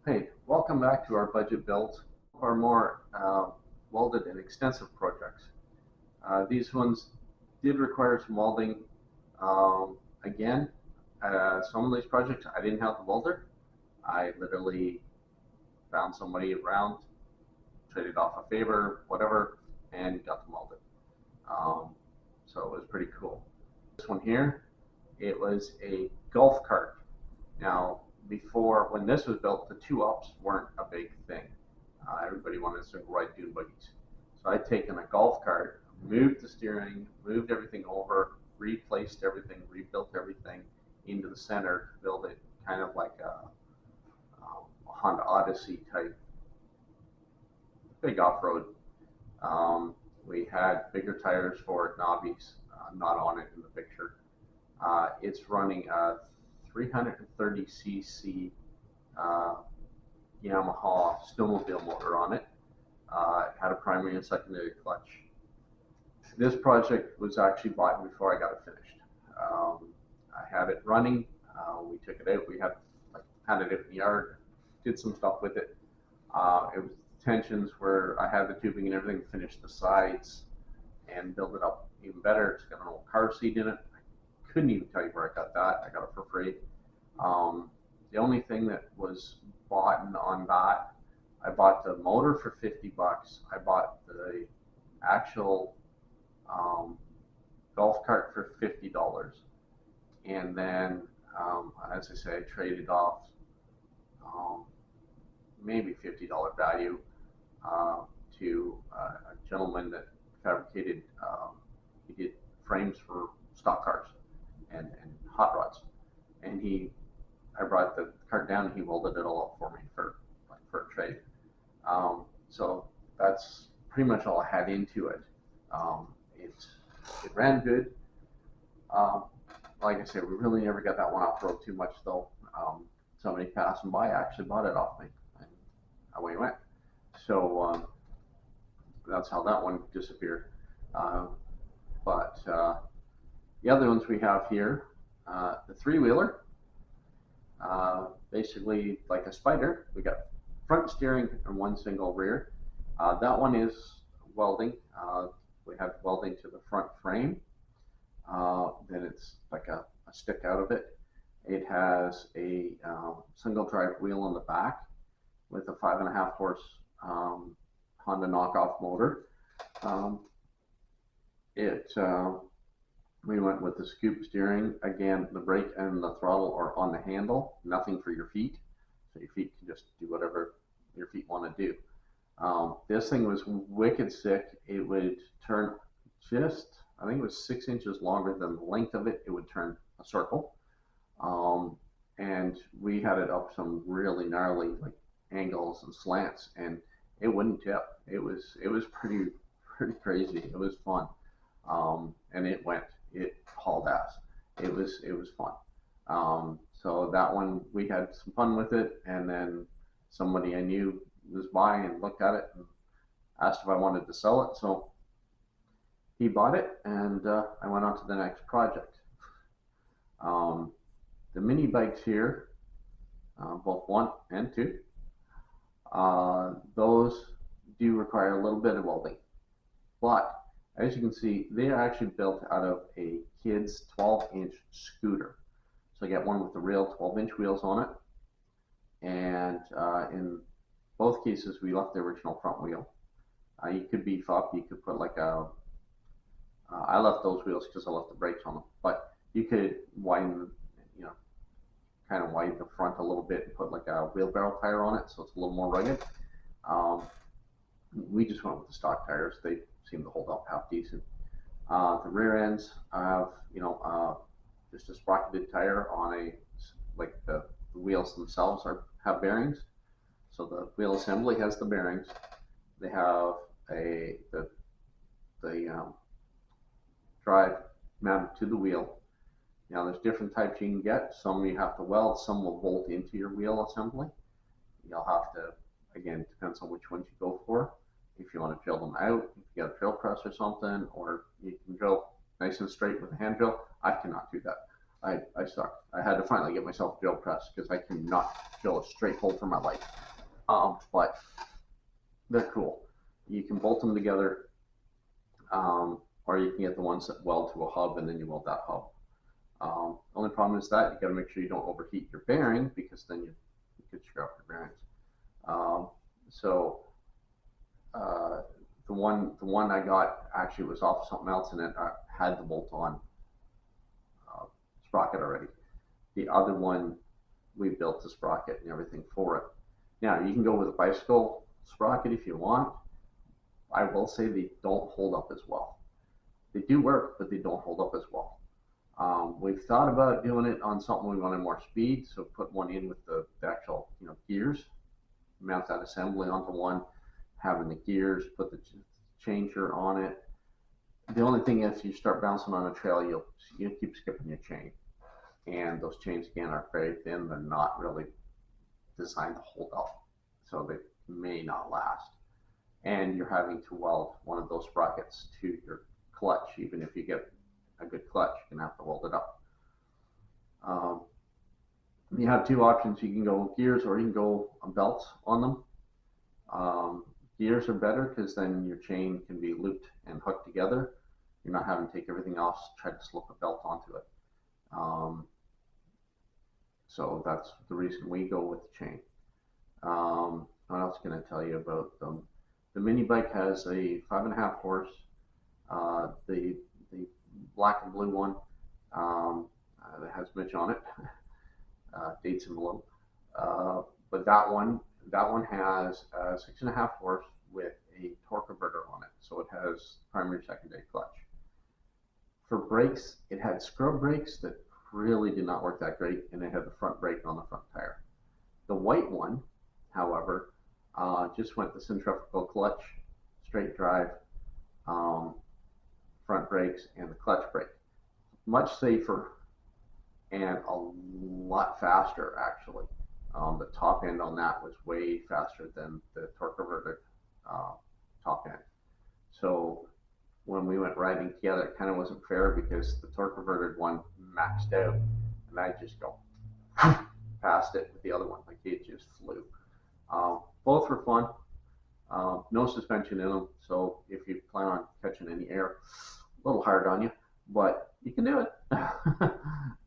Hey, welcome back to our budget builds, our more welded and extensive projects. These ones did require some welding. Again, some of these projects I didn't have the welder. I literally found somebody around, traded off a favor, whatever, and got them welded. Um, so it was pretty cool. This one here, it was a golf cart. Now, before, when this was built, the two ups weren't a big thing. Everybody wanted to ride dune buggies. So I'd taken a golf cart, moved the steering, moved everything over, replaced everything, rebuilt everything into the center to build it kind of like a Honda Odyssey type big off-road. We had bigger tires for it, knobbies, not on it in the picture. It's running a 330cc uh, Yamaha snowmobile motor on it. It had a primary and secondary clutch. This project was actually bought before I got it finished. I had it running. We took it out. We had it in the yard, did some stuff with it. It was tensions where I had the tubing and everything, finished the sides and build it up even better. It's got an old car seat in it. I couldn't even tell you where I got that. I got it for free. The only thing that was bought on that, I bought the motor for $50. I bought the actual golf cart for $50, and then, as I say, I traded off um, maybe $50 value to a gentleman that fabricated. He did frames for stock cars and hot rods, and I brought the cart down and he welded it all up for me for a trade. So that's pretty much all I had into it. Um, it it ran good. Um, like I said, we really never got that one off road too much though. Somebody passing by actually bought it off me, and away went. So that's how that one disappeared. Uh, but the other ones we have here, the three wheeler, basically like a spider. We got front steering and one single rear. That one is welding. We have welding to the front frame. Then it's like a stick out of it. It has a single drive wheel on the back with a 5.5 horse Honda knockoff motor. Um, it We went with the scoop steering. Again, the brake and the throttle are on the handle, nothing for your feet. So your feet can just do whatever your feet want to do. This thing was wicked sick. It would turn I think it was 6 inches longer than the length of it. It would turn a circle. Um, and we had it up some really gnarly like angles and slants, and it wouldn't tip. It was pretty crazy. It was fun. And it hauled ass. It was fun. So that one we had some fun with it, and then somebody I knew was by and looked at it and asked if I wanted to sell it. So he bought it, and I went on to the next project. Um, the mini bikes here, both one and two, those do require a little bit of welding, but as you can see, they are actually built out of a kid's 12-inch scooter. So I got one with the real 12-inch wheels on it, and in both cases, we left the original front wheel. You could beef up. You could put like I left those wheels because I left the brakes on them, but you could widen, you know, kind of widen the front a little bit and put like a wheelbarrow tire on it, so it's a little more rugged. Um, we just went with the stock tires. They seem to hold up half decent. The rear ends have, just a sprocketed tire on like the wheels themselves have bearings. So the wheel assembly has the bearings. They have the drive mounted to the wheel. Now there's different types you can get. Some you have to weld, some will bolt into your wheel assembly. You'll have to, again, it depends on which ones you go for. If you want to drill them out, if you got a drill press or something, or you can drill nice and straight with a hand drill. I cannot do that. I sucked. I had to finally get myself a drill press because I cannot drill a straight hole for my life. But they're cool. You can bolt them together, or you can get the ones that weld to a hub and then you weld that hub. Only problem is that you got to make sure you don't overheat your bearing because then you could screw up your bearings. So the one I got actually was off something else and it had the bolt on sprocket already. The other one, we built the sprocket and everything for it. Now you can go with a bicycle sprocket if you want. I will say they don't hold up as well. They do work, but they don't hold up as well. We've thought about doing it on something we wanted more speed, so put one in with the actual gears, mount that assembly onto one, having the gears, put the changer on it. The only thing is, if you start bouncing on a trail, you'll keep skipping your chain, and those chains again are very thin. They're not really designed to hold up, so they may not last. And you're having to weld one of those sprockets to your clutch. Even if you get a good clutch, you're gonna have to weld it up. You have two options. You can go gears or you can go belts on them. Gears are better because then your chain can be looped and hooked together. You're not having to take everything off, try to slip a belt onto it. So that's the reason we go with the chain. What else can I tell you about them? The mini bike has a 5.5 horse. The black and blue one that has Mitch on it. Dates him below. But that one has a 6.5 horse with a torque converter on it, so it has primary, secondary clutch. For brakes, it had scrub brakes that really did not work that great, and it had the front brake on the front tire. The white one, however, just went the centrifugal clutch, straight drive, front brakes, and the clutch brake. Much safer and a lot faster, actually. The top end on that was way faster than the torque converted top end. So when we went riding together, it kind of wasn't fair because the torque converted one maxed out, and I just go past it with the other one, like it just flew. Both were fun. No suspension in them, so if you plan on catching any air, a little hard on you, but you can do it.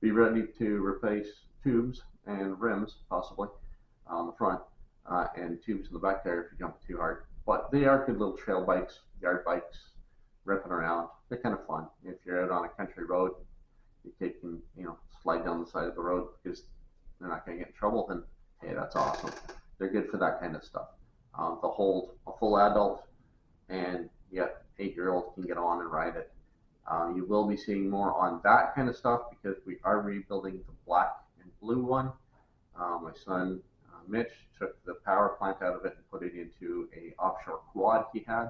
Be ready to replace tubes and rims, possibly, on the front, and tubes in the back tire if you jump too hard. But they are good little trail bikes, yard bikes, ripping around. They're kind of fun. If you're out on a country road, you can, slide down the side of the road because they're not going to get in trouble, then hey, that's awesome. They're good for that kind of stuff. They'll hold a full adult, and yet 8-year-olds can get on and ride it. You will be seeing more on that kind of stuff because we are rebuilding the black and blue one. My son Mitch took the power plant out of it and put it into a offshore quad he had.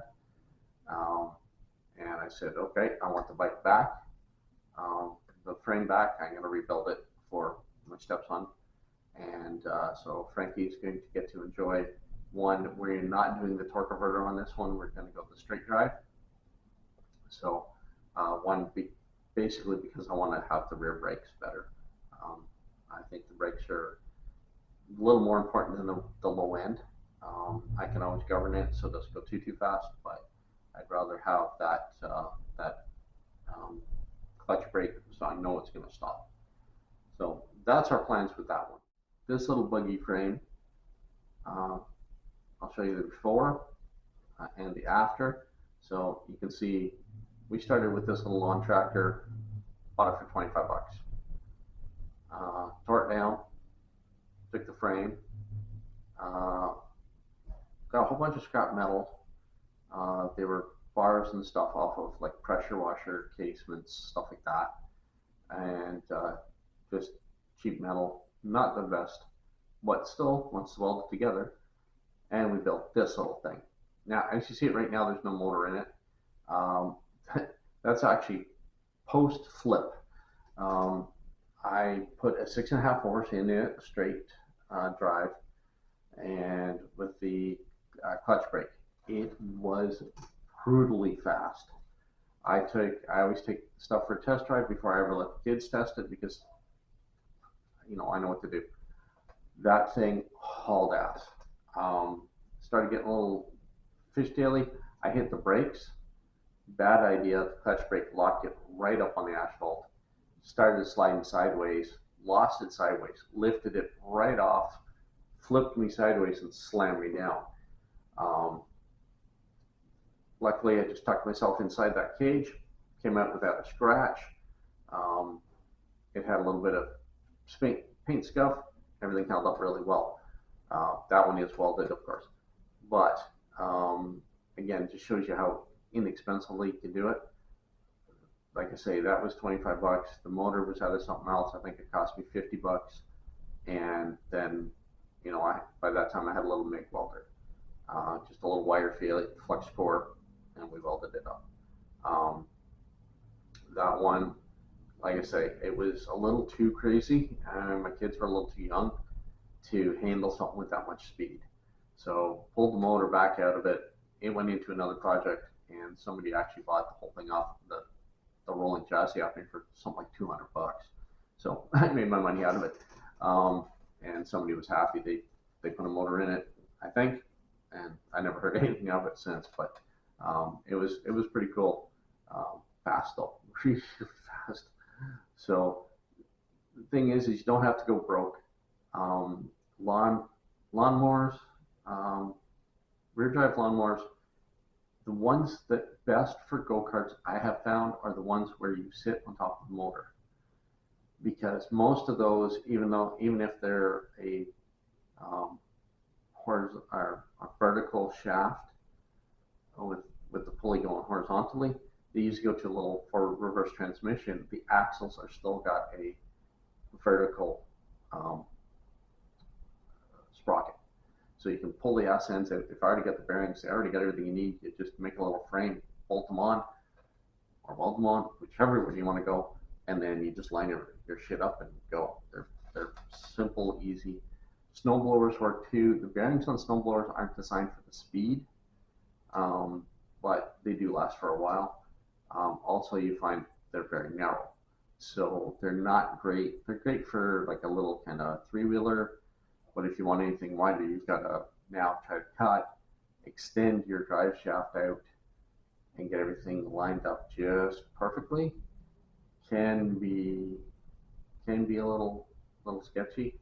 And I said, okay, I want the bike back, the frame back. I'm going to rebuild it for my stepson. And so Frankie's going to get to enjoy one. We're not doing the torque converter on this one. We're going to go the straight drive. So basically because I want to have the rear brakes better. I think the brakes are a little more important than the low end. I can always govern it so it doesn't go too fast, but I'd rather have that clutch brake so I know it's going to stop. So that's our plans with that one. This little buggy frame, I'll show you the before and the after. So you can see we started with this little lawn tractor, bought it for 25 bucks. Tore it down, took the frame, got a whole bunch of scrap metal. They were bars and stuff off of like pressure washer casements, stuff like that, and just cheap metal, not the best, but still once welded together. And we built this little thing. Now, as you see it right now, there's no motor in it. That's actually post flip. I put a 6.5 horse in it, straight drive, and with the clutch brake, it was brutally fast. I always take stuff for a test drive before I ever let the kids test it because I know what to do. That thing hauled ass. Started getting a little fishtaily. I hit the brakes. Bad idea. The clutch brake locked it right up on the asphalt. Started sliding sideways. Lost it sideways. Lifted it right off. Flipped me sideways and slammed me down. Um, Luckily, I just tucked myself inside that cage. Came out without a scratch. Um, it had a little bit of paint scuff. Everything held up really well. That one is welded, of course. But again, just shows you how inexpensively you can do it. Like I say, that was 25 bucks. The motor was out of something else. I think it cost me 50 bucks. And then, by that time I had a little MIG welder, just a little wire flux core, and we welded it up. Um, that one, like I say, it was a little too crazy. My kids were a little too young to handle something with that much speed. So pulled the motor back out of it. It went into another project, and somebody actually bought the whole thing off the rolling chassis off me for something like 200 bucks. So I made my money out of it. And somebody was happy. They put a motor in it, I think, and I never heard anything of it since. But it was pretty cool. Fast though, really fast. So the thing is you don't have to go broke. Lawnmowers, rear drive lawnmowers, the ones that best for go-karts I have found are the ones where you sit on top of the motor, because most of those, even if they're a horizontal or a vertical shaft with the pulley going horizontally, they usually go to a little forward reverse transmission. The axles are still got a vertical sprocket. So you can pull the ass ends out. If I already got the bearings, I already got everything you need. You just make a little frame, bolt them on, or weld them on, whichever way you want to go, and then you just line your shit up and go. They're simple, easy. Snowblowers work too. The bearings on snowblowers aren't designed for the speed, but they do last for a while. Also, you find they're very narrow, so they're not great. They're great for like a little kind of three-wheeler, but if you want anything wider, you've got to now try to cut, extend your drive shaft out, and get everything lined up just perfectly. Can be a little sketchy.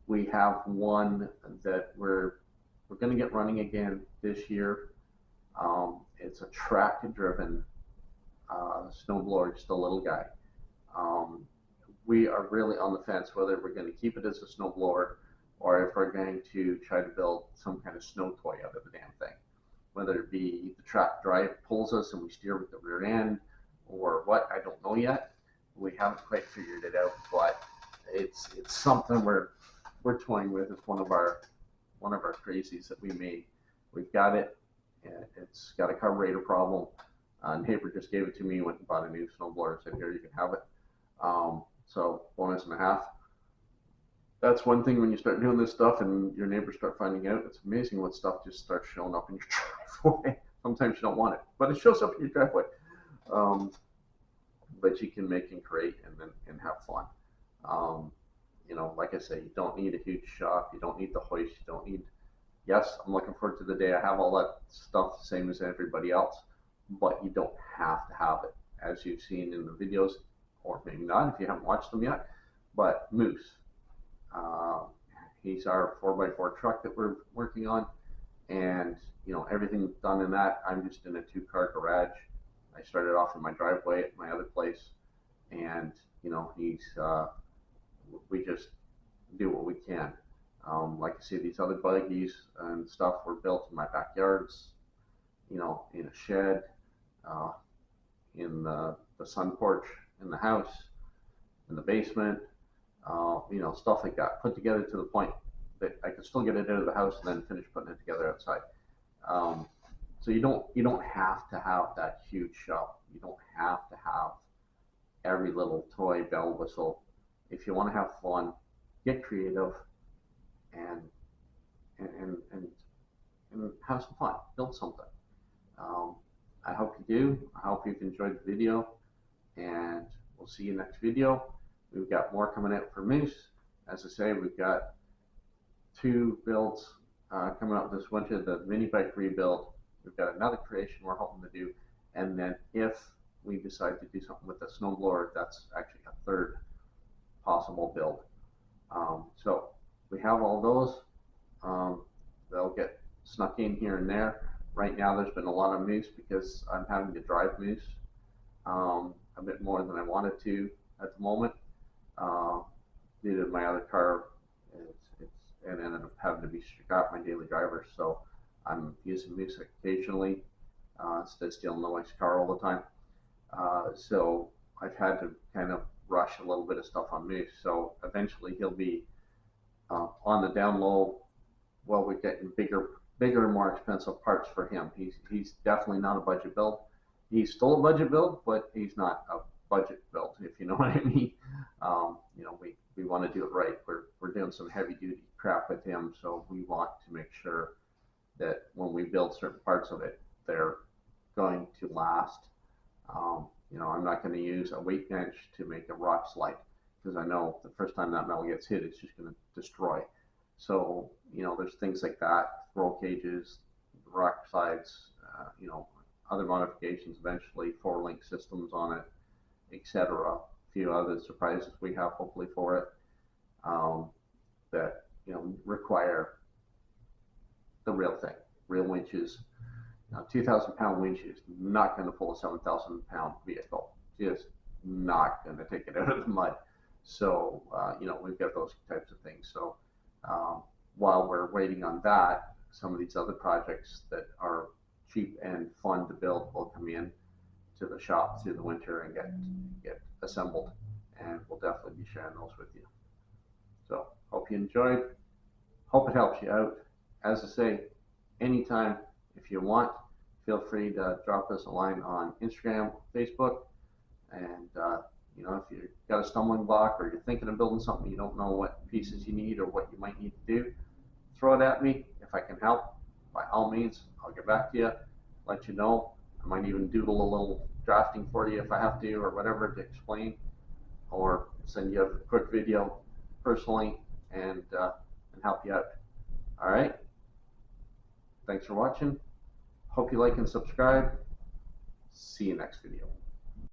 We have one that we're going to get running again this year. It's a track-driven snowblower, just a little guy. We are really on the fence whether we're going to keep it as a snowblower or if we're going to try to build some kind of snow toy out of the damn thing. Whether it be the track drive pulls us and we steer with the rear end, or what, I don't know yet. We haven't quite figured it out, but it's something we're toying with. It's one of our crazies that we made. We've got it. It's got a carburetor problem. Neighbor just gave it to me, went and bought a new snowblower, said, here, you can have it. So bonus and a half. That's one thing when you start doing this stuff and your neighbors start finding out. It's amazing what stuff just starts showing up in your driveway. Sometimes you don't want it, but it shows up in your driveway. But you can make and create and have fun. Like I say, you don't need a huge shop. You don't need the hoist. You don't need. Yes, I'm looking forward to the day I have all that stuff the same as everybody else, but you don't have to have it, as you've seen in the videos, or maybe not if you haven't watched them yet. But Moose, he's our 4x4 truck that we're working on, and everything's done in that. I'm just in a 2-car garage. I started off in my driveway at my other place, and he's we just do what we can. Like I see, these other buggies and stuff were built in my backyards, in a shed, in the sun porch, in the house, in the basement, stuff like that, put together to the point that I could still get it out of the house and then finish putting it together outside. So you don't have to have that huge shop. You don't have to have every little toy, bell, whistle. If you want to have fun, get creative, and have some fun. Build something. I hope you do. I hope you've enjoyed the video, and we'll see you next video. We've got more coming out for Moose, as I say, we've got 2 builds coming up this winter, the mini bike rebuild. We've got another creation we're hoping to do, and then if we decide to do something with the snowblower, that's actually a 3rd possible build. So we have all those. They'll get snuck in here and there. Right now there's been a lot of moose because I'm having to drive moose a bit more than I wanted to at the moment, due to my other car. And ended up having to be scrap my daily driver, so I'm using moose occasionally instead of stealing nobody's car all the time. So I've had to kind of rush a little bit of stuff on moose. So eventually he'll be on the down low. Well, we're getting bigger and more expensive parts for him. He's definitely not a budget build. He's still a budget build, but he's not a budget build, if you know what I mean. You know, we want to do it right. We're doing some heavy duty crap with him, so we want to make sure that when we build certain parts of it, they're going to last. You know, I'm not going to use a weight bench to make a rock slide, because I know the first time that metal gets hit, it's just going to destroy. So, you know, there's things like that, roll cages, rock slides, you know, other modifications eventually, 4-link systems on it, etc. A few other surprises we have hopefully for it, that, you know, require the real thing, real winches. Now, 2,000-pound winch is not going to pull a 7,000-pound vehicle. Just not going to take it out of the mud. So, you know, we've got those types of things. So, while we're waiting on that, some of these other projects that are cheap and fun to build will come in to the shop through the winter and get assembled, and we'll definitely be sharing those with you. So, hope you enjoyed. Hope it helps you out. As I say, anytime, if you want, feel free to drop us a line on Instagram, Facebook, and you know, if you've got a stumbling block or you're thinking of building something, you don't know what pieces you need or what you might need to do, throw it at me. If I can help, by all means, I'll get back to you, let you know. I might even doodle a little drafting for you if I have to, or whatever, to explain, or send you a quick video personally and help you out. All right. Thanks for watching. Hope you like and subscribe. See you next video.